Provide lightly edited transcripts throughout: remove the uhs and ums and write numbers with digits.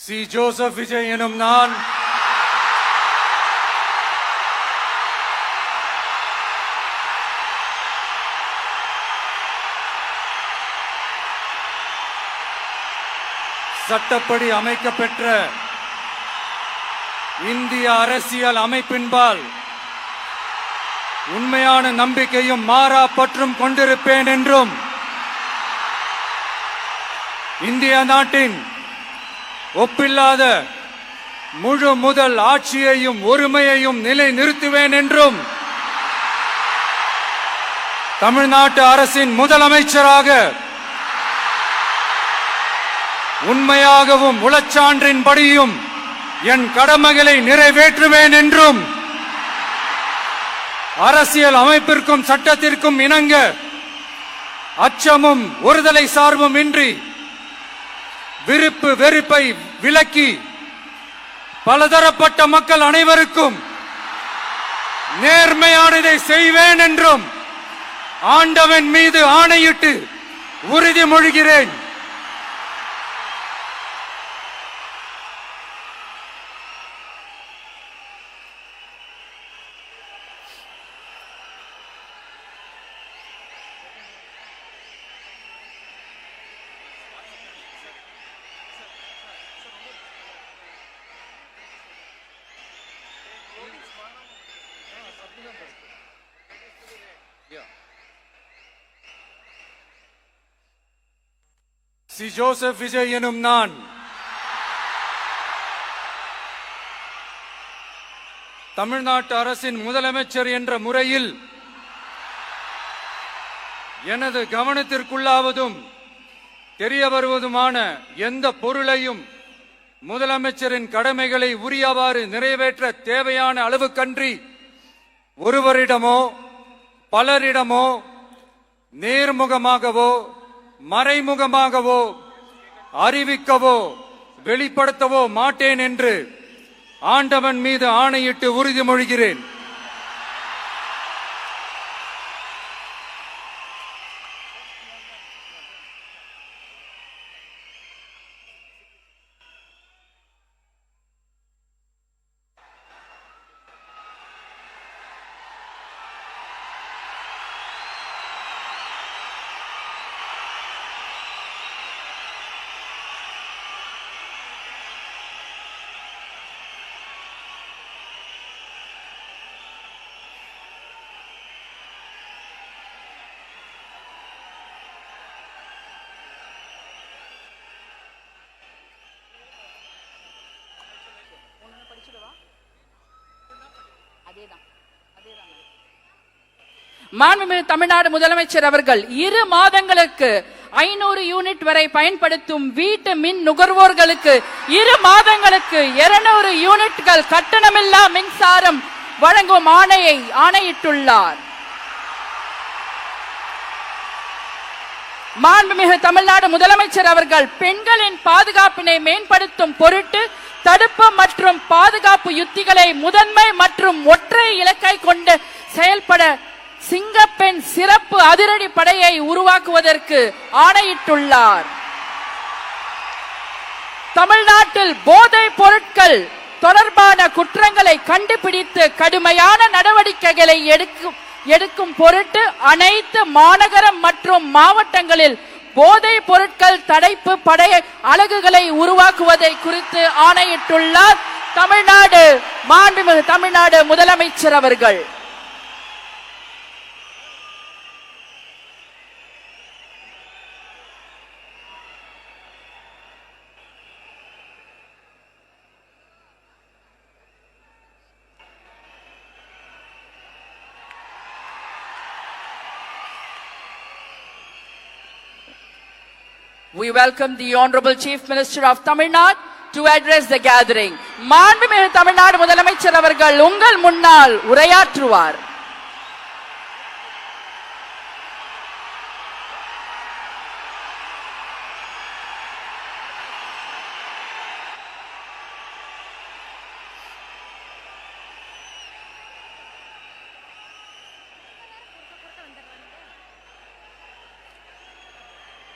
C. Joseph Vijay எனும் நான் சட்டப்படி அமைக்கப்பெற்ற இந்திய அரசியல் அமைப்பின்பால் உண்மையான நம்பிக்கையும் மாறா பற்றும் கொண்டிருப்பேன் என்றும் இந்திய நாட்டின் ஒப்பில்லாத முழு முதல் ஆட்சியையும் ஒருமையையும் நிலை நிறுத்துவேன் என்றும் தமிழ்நாட்டு அரசின் முதலமைச்சராக உண்மையாகவும் உளச்சான்றின்படியும் என் கடமைகளை நிறைவேற்றுவேன் என்றும் அரசியல் அமைப்பிற்கும் சட்டத்திற்கும் இணங்க அச்சமும் ஒருதலை சார்பும் இன்றி விருப்பு வெறுப்பை விலக்கி பலதரப்பட்ட மக்கள் அனைவருக்கும் நேர்மையானதை செய்வேன் என்றும் ஆண்டவன் மீது ஆணையிட்டு உறுதிமொழிகிறேன். சி. ஜோசப் விஜய் எனும் நான் தமிழ்நாட்டு அரசின் முதலமைச்சர் என்ற முறையில் எனது கவனத்திற்குள்ளாவதும் தெரிய வருவதுமான எந்த பொருளையும் முதலமைச்சரின் கடமைகளை உரியவாறு நிறைவேற்ற தேவையான அளவுக்கன்றி ஒருவரிடமோ பலரிடமோ நேர்முகமாகவோ மறைமுகமாகவோ அறிவிக்கவோ வெளிப்படுத்தவோ மாட்டேன் என்று ஆண்டவன் மீது ஆணையிட்டு உறுதிமொழிகிறேன். மாண்புமிகு தமிழ்நாடு முதலமைச்சர் அவர்கள் 2 மாதங்களுக்கு 500 யூனிட் வரை பயன்படுத்தும் வீட்டு மின் நுகர்வோர்களுக்கு 2 மாதங்களுக்கு 200 யூனிட்கள் கட்டணமில்லா மின்சாரம் வழங்கும் ஆணையிட்டுள்ளார். மாண்புமிகு தமிழ்நாடு முதலமைச்சர் அவர்கள் பெண்களின் பாதுகாப்பினை மேம்படுத்தும் பொருட்டு தடுப்பு மற்றும் பாதுகாப்பு யுத்திகளை முதன்மை மற்றும் ஒற்றை இலக்கை கொண்டு செயல்பட சிங்கப்பெண் சிறப்பு அதிரடி படையை உருவாக்குவதற்கு ஆணையிட்டுள்ளார். தமிழ்நாட்டில் போதைப் பொருட்கள் தொடர்பான குற்றங்களை கண்டுபிடித்து கடுமையான நடவடிக்கைகளை எடுக்கும் பொருட்டு அனைத்து மாநகரம் மற்றும் மாவட்டங்களில் போதைப் பொருட்கள் தடுப்பு படை அலகுகளை உருவாக்குவதை குறித்து ஆணையிட்டுள்ளார் மாண்புமிகு தமிழ்நாடு முதலமைச்சர் அவர்கள். We welcome the Honorable Chief Minister of Tamil Nadu to address the gathering. மாண்புமிகு தமிழ்நாடு முதலமைச்சர் அவர்கள் உங்கள் முன்னால் உரையாற்றுவார்.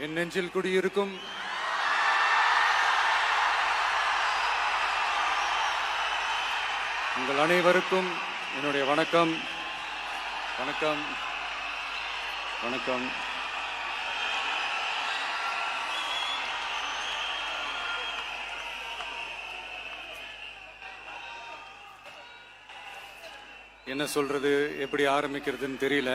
என் நெஞ்சில் குடியிருக்கும் உங்கள் அனைவருக்கும் என்னுடைய வணக்கம். வணக்கம் வணக்கம். என்ன சொல்றது, எப்படி ஆரம்பிக்கிறதுன்னு தெரியல.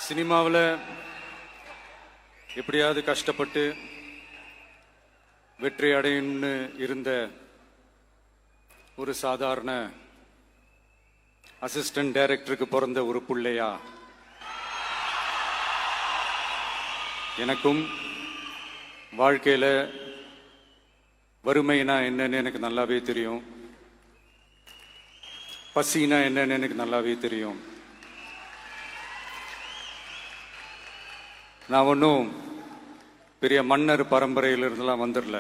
சினிமாவில் எப்படியாவது கஷ்டப்பட்டு வெற்றி அடையணும்னு இருந்த ஒரு சாதாரண அசிஸ்டன்ட் டைரக்டருக்கு பிறந்த ஒரு பிள்ளையா எனக்கும் வாழ்க்கையில வறுமைனா என்னன்னு எனக்கு நல்லாவே தெரியும், பசினா என்னன்னு எனக்கு நல்லாவே தெரியும். நான் ஒன்றும் பெரிய மன்னர் பரம்பரையிலிருந்துலாம் வந்துடல.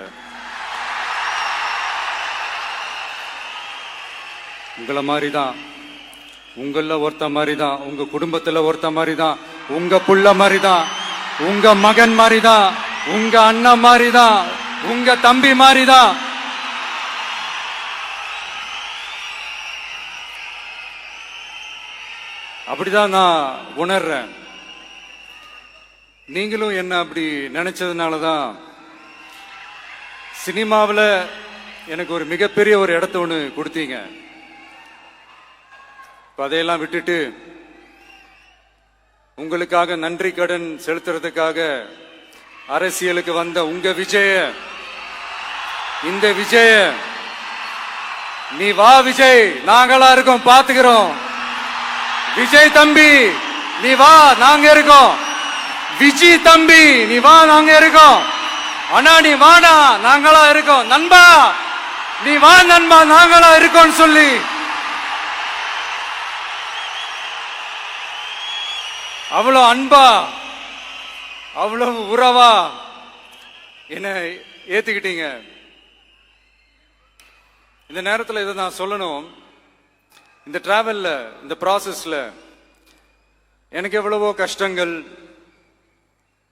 உங்களை மாதிரி தான், உங்கள ஒருத்த மாதிரி தான், உங்க குடும்பத்தில் ஒருத்த மாதிரி தான், உங்க புள்ள மாதிரி தான், உங்க மகன் மாதிரி தான், உங்க அண்ணன் மாதிரி தான், உங்க தம்பி மாதிரி தான். அப்படிதான் நான் உணர்றேன். நீங்களும் என்ன அப்படி நினைச்சதுனாலதான் சினிமாவில் எனக்கு ஒரு மிகப்பெரிய ஒரு இடத்த ஒன்று கொடுத்தீங்க. அதையெல்லாம் விட்டுட்டு உங்களுக்காக நன்றி கடன் செலுத்துறதுக்காக அரசியலுக்கு வந்த உங்க விஜய, இந்த விஜய, நீ வா விஜய், நாங்களா இருக்கோம், பாத்துக்கிறோம். விஜய் தம்பி நீ வா, நாங்க இருக்கோம். விஜி தம்பி நீ வா, நாங்க இருக்கோம். அண்ணா நீ வாடா, நாங்களா இருக்கோம். நண்பா நீ வா நண்பா, நாங்களா இருக்கோம் சொல்லி அவ்வளவு அன்பா, அவ்வளவு உறவா என்ன ஏத்துக்கிட்டீங்க. இந்த நேரத்தில் இதை நான் சொல்லணும். இந்த டிராவல்ல, இந்த ப்ராசஸ்ல எனக்கு எவ்வளவோ கஷ்டங்கள்,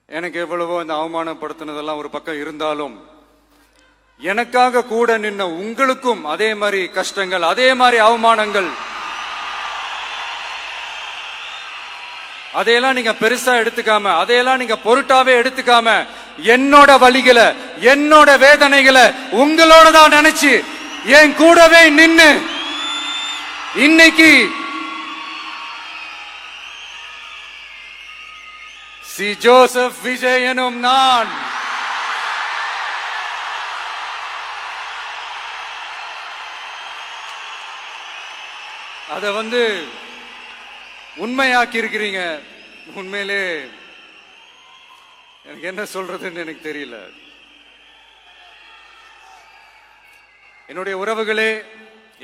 எனக்கு எவ்வளவோ இந்த அவமானப்படுத்தினதெல்லாம் ஒரு பக்கம் இருந்தாலும், எனக்காக கூட நின்ன உங்களுக்கும் அதே மாதிரி கஷ்டங்கள், அதே மாதிரி அவமானங்கள், அதையெல்லாம் நீங்க பெருசா எடுத்துக்காம, அதையெல்லாம் நீங்க பொருட்டாவே எடுத்துக்காம, என்னோட வலிகளை, என்னோட வேதனைகளை உங்களோட தான் நினைச்சு என் கூடவே நின்னு இன்னைக்கு சி ஜோசப் விஜய் எனும் நான் அத உண்மையாக்கி இருக்கிறீங்க. உண்மையிலே எனக்கு என்ன சொல்றதுன்னு எனக்கு தெரியல. என்னுடைய உறவுகளே,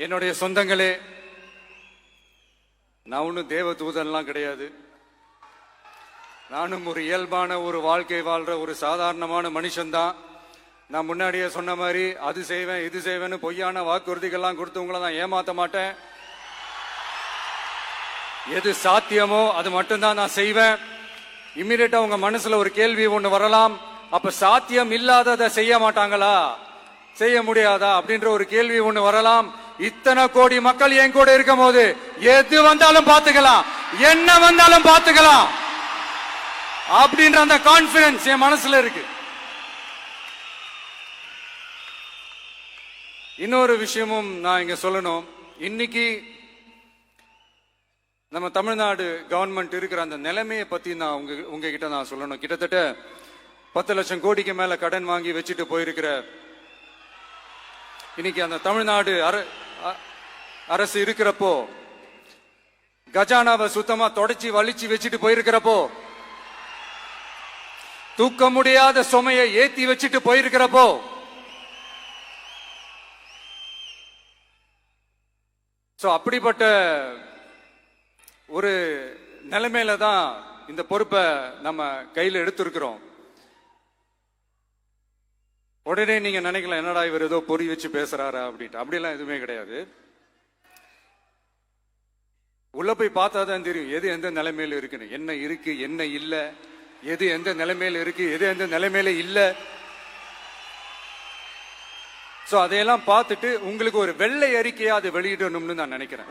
என்னுடைய சொந்தங்களே, நான் ஒன்னும் தேவ தூதன்லாம் கிடையாது. நானும் ஒரு இயல்பான ஒரு வாழ்க்கை வாழ்ற ஒரு சாதாரணமான மனுஷன்தான். நான் முன்னாடியே சொன்ன மாதிரி அது செய்வேன் இது செய்வேன்னு பொய்யான வாக்குறுதிகள்லாம் கொடுத்தவங்கள நான் ஏமாத்த மாட்டேன். எது சாத்தியமோ அது மட்டும்தான் நான் செய்வேன். இம்மிடியட்டா உங்க மனசுல ஒரு கேள்வி ஒண்ணு வரலாம், அப்ப சாத்தியம் இல்லாததை செய்ய மாட்டாங்களா, செய்ய முடியாதா அப்படின்ற ஒரு கேள்வி ஒண்ணு வரலாம். இத்தனை கோடி மக்கள் என் கூட இருக்கும் போது எது வந்தாலும் பாத்துக்கலாம், என்ன வந்தாலும் பாத்துக்கலாம் அப்படின்ற அந்த கான்பிடன்ஸ் என் மனசுல இருக்கு. இன்னொரு விஷயமும் நான் இங்க சொல்லணும். இன்னைக்கு நம்ம தமிழ்நாடு கவர்மெண்ட் இருக்கிற அந்த நிலைமையை பத்தி நான் உங்ககிட்ட நான் சொல்லணும். கிட்டத்தட்ட 10 லட்சம் கோடிக்கு மேல கடன் வாங்கி வச்சுட்டு போயிருக்கிற இன்னைக்கு அந்த தமிழ்நாடு அரசு இருக்கிறப்போ, கஜானாவை சுத்தமா தொடச்சி வலிச்சு வச்சுட்டு போயிருக்கிறப்போ, தூக்க முடியாத சுமையை ஏத்தி வச்சுட்டு போயிருக்கிறப்போ, அப்படிப்பட்ட ஒரு நிலைமையில தான் இந்த பொறுப்பை நம்ம கையில் எடுத்திருக்கிறோம். உடனே நீங்க நினைக்கலாம், என்னடா இவர் ஏதோ பொறி வச்சு பேசுறாரா அப்படின்ட்டு. அப்படிலாம் எதுவுமே கிடையாது. உள்ள போய் பார்த்தா தான் தெரியும் எது எந்த நிலைமையில இருக்குன்னு. என்ன இருக்கு, என்ன இல்ல, எது எந்த நிலைமையில இருக்கு, எது எந்த நிலைமையில இல்ல. சோ அதையெல்லாம் பார்த்துட்டு உங்களுக்கு ஒரு வெள்ளை அறிக்கையா அதை வெளியிடணும்னு நான் நினைக்கிறேன்.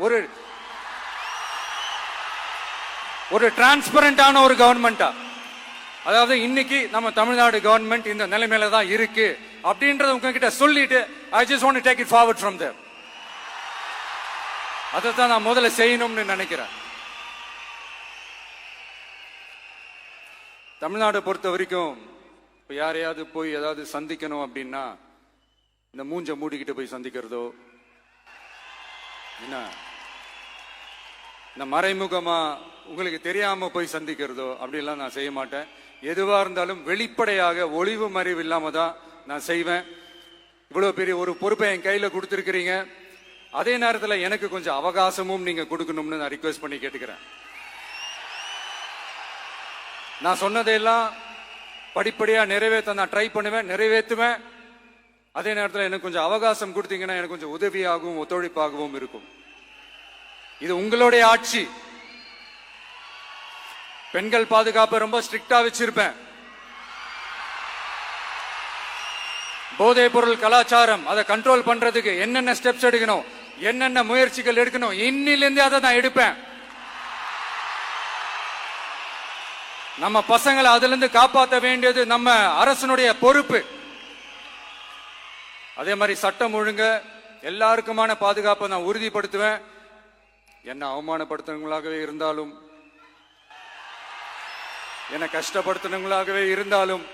ஒரு டிரான்ஸ்பரண்டான ஒரு கவர்மெண்டா, அதாவது இன்னைக்கு நம்ம தமிழ்நாடு கவர்மெண்ட் இந்த நிலைமையில தான் இருக்கு அப்படின்றத உங்ககிட்ட சொல்லிட்டு I just want to take it forward from there. அதைத்தான் நான் முதல்ல செய்யணும்னு நினைக்கிறேன். தமிழ்நாடு பொறுத்த வரைக்கும் இப்ப யாரையாவது போய் ஏதாவது சந்திக்கணும் அப்படின்னா இந்த மூஞ்ச மூடிக்கிட்டு போய் சந்திக்கிறதோ, என்ன இந்த மறைமுகமா உங்களுக்கு தெரியாம போய் சந்திக்கிறதோ அப்படிலாம் நான் செய்ய மாட்டேன். எதுவா இருந்தாலும் வெளிப்படையாக ஒளிவு மறைவு இல்லாம தான் நான் செய்வேன். இவ்வளவு பெரிய ஒரு பொறுப்பை என் கையில கொடுத்திருக்கிறீங்க. அதே நேரத்தில் எனக்கு கொஞ்சம் அவகாசமும் நீங்க கொடுக்கணும்னு நான் ரிக்வெஸ்ட் பண்ணி கேட்டுக்கிறேன். நான் சொன்னதையெல்லாம் படிப்படியா நிறைவேற்ற நான் ட்ரை பண்ணுவேன், நிறைவேற்றுவேன். அதே நேரத்தில் எனக்கு கொஞ்சம் அவகாசம் கொடுத்தீங்கன்னா எனக்கு கொஞ்சம் உதவியாகவும் ஒத்துழைப்பாகவும் இருக்கும். இது உங்களுடைய ஆட்சி. பெண்கள் பாதுகாப்பை ரொம்ப ஸ்ட்ரிக்டா வச்சிருப்பேன். போதைப் பொருள் கலாச்சாரம் அதை கண்ட்ரோல் பண்றதுக்கு என்னென்ன ஸ்டெப்ஸ் எடுக்கணும், என்னென்ன முயற்சிகள் எடுக்கணும், இன்னிலிருந்து அதை நான் எடுப்பேன். நம்ம பசங்களை அதுல இருந்து காப்பாற்ற வேண்டியது நம்ம அரசனுடைய பொறுப்பு. அதே மாதிரி சட்டம் ஒழுங்கு எல்லாருக்குமான பாதுகாப்பை நான் உறுதிப்படுத்துவேன். என்ன அவமானப்படுத்துறவங்களாகவே இருந்தாலும், என்ன கஷ்டப்படுத்துறவங்களாகவே இருந்தாலும்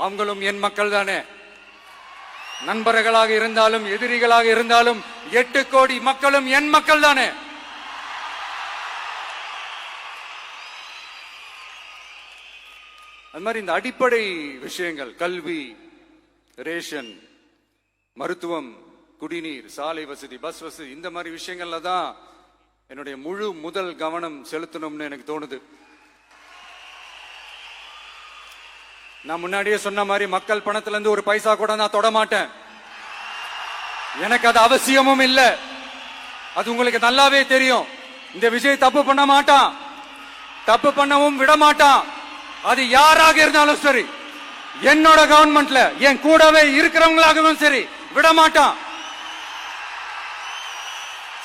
அவங்களும் என் மக்கள் தானே. நண்பர்களாக இருந்தாலும் எதிரிகளாக இருந்தாலும் 8 கோடி மக்களும் என் மக்கள் தானே. அது மாதிரி இந்த அடிப்படை விஷயங்கள், கல்வி, ரேஷன், மருத்துவம், குடிநீர், சாலை வசதி, பஸ் வசதி, இந்த மாதிரி விஷயங்கள்ல தான் என்னுடைய முதல் கவனம் செலுத்தணும்னு எனக்கு தோணுது. நான் முன்னாடியே சொன்ன மாதிரி மக்கள் பணத்துல இருந்து ஒரு பைசா கூட நான் தொட மாட்டேன். எனக்கு அது அவசியமும் இல்லை. அது உங்களுக்கு நல்லாவே தெரியும். இந்த விஜய் தப்பு பண்ண மாட்டான், தப்பு பண்ணவும் விட மாட்டான். அது யாராக இருந்தாலும் சரி, என்னோட கவர்மெண்ட்ல என் கூடவே இருக்கிறவங்களாகவும் சரி விட மாட்டான்.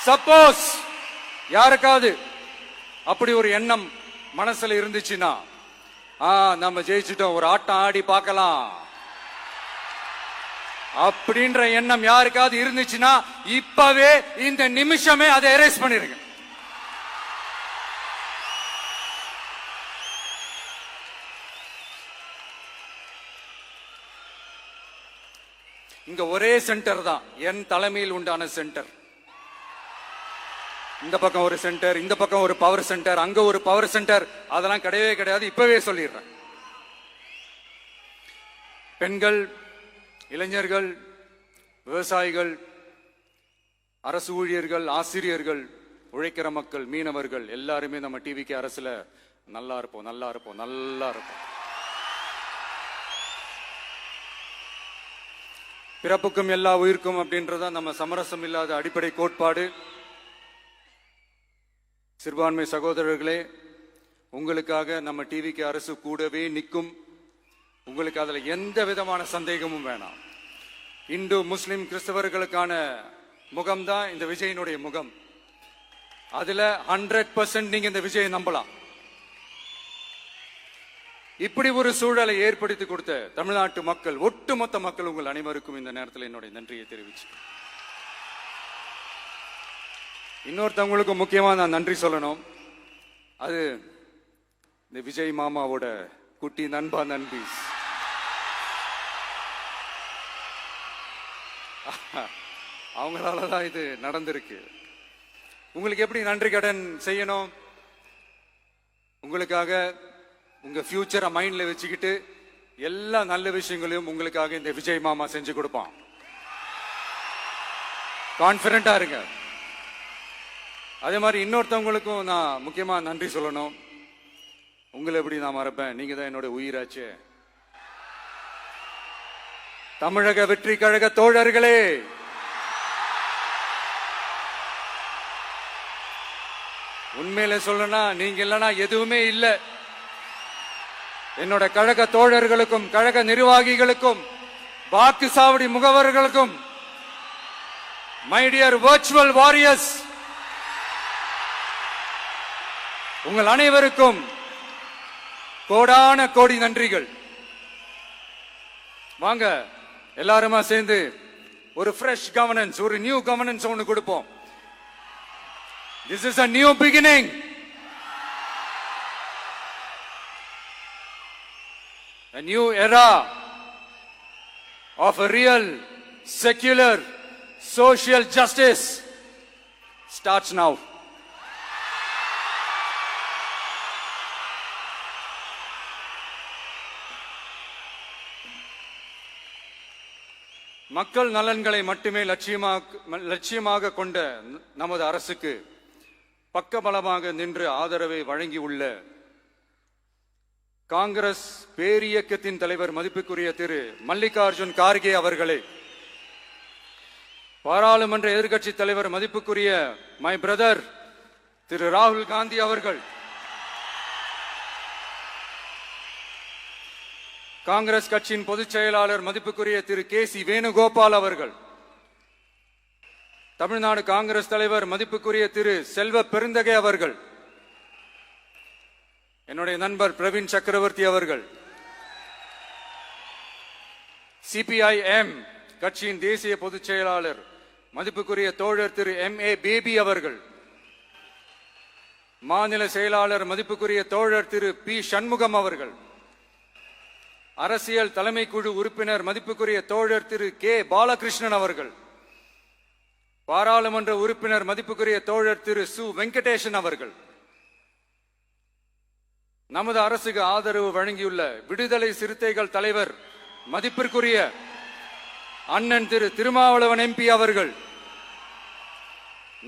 சப்போஸ் யாருக்காவது அப்படி ஒரு எண்ணம் மனசுல இருந்துச்சுன்னா, நம்ம ஜெயிச்சிட்டோம், ஒரு ஆட்டம் ஆடி பார்க்கலாம் அப்படின்ற எண்ணம் யாருக்காவது இருந்துச்சுன்னா இப்பவே இந்த நிமிஷமே அதை எரேஸ் பண்ணிருங்க. இங்க ஒரே சென்டர் தான், என் தலைமையில் உண்டான சென்டர். இந்த பக்கம் ஒரு சென்டர், இந்த பக்கம் ஒரு பவர் சென்டர், அங்க ஒரு பவர் சென்டர், அதெல்லாம் கிடையவே கிடையாது. இப்பவே சொல்லிடுறேன். பெண்கள், இளைஞர்கள், விவசாயிகள், அரசு ஊழியர்கள், ஆசிரியர்கள், உழைக்கிற மக்கள், மீனவர்கள் எல்லாருமே நம்ம டிவிக்கு அரசுல நல்லா இருப்போம், நல்லா இருப்போம், நல்லா இருப்போம். பிறப்புக்கும் எல்லா உயிர்க்கும் அப்படின்றத நம்ம சமரசம் இல்லாத அடிப்படை கோட்பாடு. சிறுபான்மை சகோதரர்களே, உங்களுக்காக நம்ம டிவிக்கு அரசு கூடவே நிற்கும். உங்களுக்கு அதுல எந்த விதமான சந்தேகமும் வேணாம். இந்து, முஸ்லிம், கிறிஸ்தவர்களுக்கான முகம்தான் இந்த விஜயனுடைய முகம். அதுல 100% நீங்க இந்த விஜயை நம்பலாம். இப்படி ஒரு சூழலை ஏற்படுத்தி கொடுத்த தமிழ்நாட்டு மக்கள், ஒட்டுமொத்த மக்கள், உங்கள் அனைவருக்கும் இந்த நேரத்தில் என்னுடைய நன்றியை தெரிவிச்சு, இன்னொருத்தவங்களுக்கு முக்கியமா நான் நன்றி சொல்லணும். அது இந்த விஜய் மாமாவோட குட்டி நண்பா, நண்பீஸ். அவங்களாலதான் இது நடந்திருக்கு. உங்களுக்கு எப்படி நன்றி கடன் செய்யணும்? உங்களுக்காக உங்க ஃபியூச்சரை மைண்ட்ல வச்சுக்கிட்டு எல்லா நல்ல விஷயங்களையும் உங்களுக்காக இந்த விஜய் மாமா செஞ்சு கொடுப்பான். கான்பிடண்டா இருங்க. அதே மாதிரி இன்னொருத்தவங்களுக்கும் நான் முக்கியமா நன்றி சொல்லணும். உங்களை எப்படி நான் மறப்பேன்? நீங்க தான் என்னோட உயிராச்சு. தமிழக வெற்றி கழக தோழர்களே, உண்மையில சொல்லனா நீங்க இல்லனா எதுவுமே இல்ல. என்னோட கழக தோழர்களுக்கும் கழக நிர்வாகிகளுக்கும் வாக்கு சாவடி முகவர்களுக்கும் மை டியர் வர்ச்சுவல் வாரியர்ஸ் உங்கள் அனைவருக்கும் கோடான கோடி நன்றிகள். வாங்க எல்லாருமா சேர்ந்து ஒரு ஃப்ரெஷ் கவர்னன்ஸ், ஒரு நியூ கவர்னன்ஸ் ஒன்னு கொடுப்போம். This is a new beginning. A new era of a real, secular, social justice starts now. மக்கள் நலன்களை மட்டுமே லட்சியமாக கொண்ட நமது அரசுக்கு பக்கபலமாக நின்று ஆதரவை வழங்கியுள்ள காங்கிரஸ் பேரியக்கத்தின் தலைவர் மதிப்புக்குரிய திரு மல்லிகார்ஜுன் கார்கே அவர்களே, பாராளுமன்ற எதிர்க்கட்சி தலைவர் மதிப்புக்குரிய மை பிரதர் திரு ராகுல் காந்தி அவர்கள், காங்கிரஸ் கட்சியின் பொதுச் செயலாளர் மதிப்புக்குரிய திரு கே.சி. வேணுகோபால் அவர்கள், தமிழ்நாடு காங்கிரஸ் தலைவர் மதிப்புக்குரிய திரு செல்வ பெருந்தகை அவர்கள், என்னுடைய நண்பர் பிரவீன் சக்கரவர்த்தி அவர்கள், சிபிஐஎம் கட்சியின் தேசிய பொதுச் செயலாளர் மதிப்புக்குரிய தோழர் திரு M.A. பேபி அவர்கள், மாநில செயலாளர் மதிப்புக்குரிய தோழர் திரு பி. சண்முகம் அவர்கள், அரசியல் தலைமை குழு உறுப்பினர் மதிப்புக்குரிய தோழர் திரு கே. பாலகிருஷ்ணன் அவர்கள், பாராளுமன்ற உறுப்பினர் மதிப்புக்குரிய தோழர் திரு சு. வெங்கடேசன் அவர்கள், நமது அரசுக்கு ஆதரவு வழங்கியுள்ள விடுதலை சிறுத்தைகள் தலைவர் மதிப்பிற்குரிய அண்ணன் திரு திருமாவளவன் MP அவர்கள்,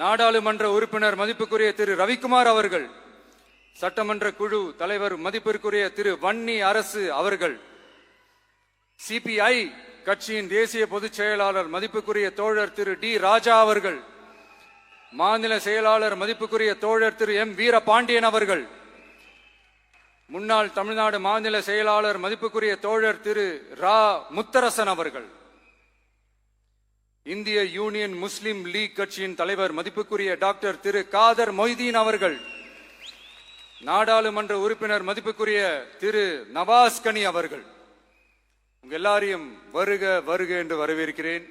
நாடாளுமன்ற உறுப்பினர் மதிப்புக்குரிய திரு ரவிக்குமார் அவர்கள், சட்டமன்ற குழு தலைவர் மதிப்பிற்குரிய திரு வன்னி அரசு அவர்கள், சிபிஐ கட்சியின் தேசிய பொதுச் செயலாளர் மதிப்புக்குரிய தோழர் திரு டி. ராஜா அவர்கள், மாநில செயலாளர் மதிப்புக்குரிய தோழர் திரு M. வீரபாண்டியன் அவர்கள், முன்னாள் தமிழ்நாடு மாநில செயலாளர் மதிப்புக்குரிய தோழர் திரு ரா. முத்தரசன் அவர்கள், இந்திய யூனியன் முஸ்லிம் லீக் கட்சியின் தலைவர் மதிப்புக்குரிய டாக்டர் திரு காதர் மொய்தீன் அவர்கள், நாடாளுமன்ற உறுப்பினர் மதிப்புக்குரிய திரு நவாஸ் கனி அவர்கள், உங்க எல்லாரையும் வருக வருக என்று வரவேற்கிறேன்.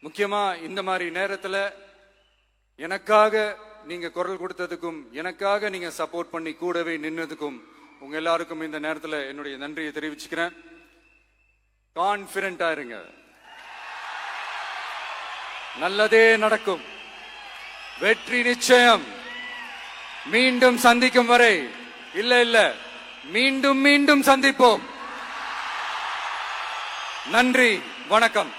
முக்கியமா இந்த மாதிரி நேரத்தில் எனக்காக நீங்க குரல் கொடுத்ததுக்கும் எனக்காக நீங்க சப்போர்ட் பண்ணி கூடவே நின்னதுக்கும் உங்க எல்லாருக்கும் இந்த நேரத்தில் என்னுடைய நன்றியை தெரிவிச்சுக்கிறேன். கான்பிடண்டா இருங்க, நல்லதே நடக்கும், வெற்றி நிச்சயம். மீண்டும் சந்திக்கும் வரை இல்ல மீண்டும் மீண்டும் சந்திப்போம். நன்றி, வணக்கம்.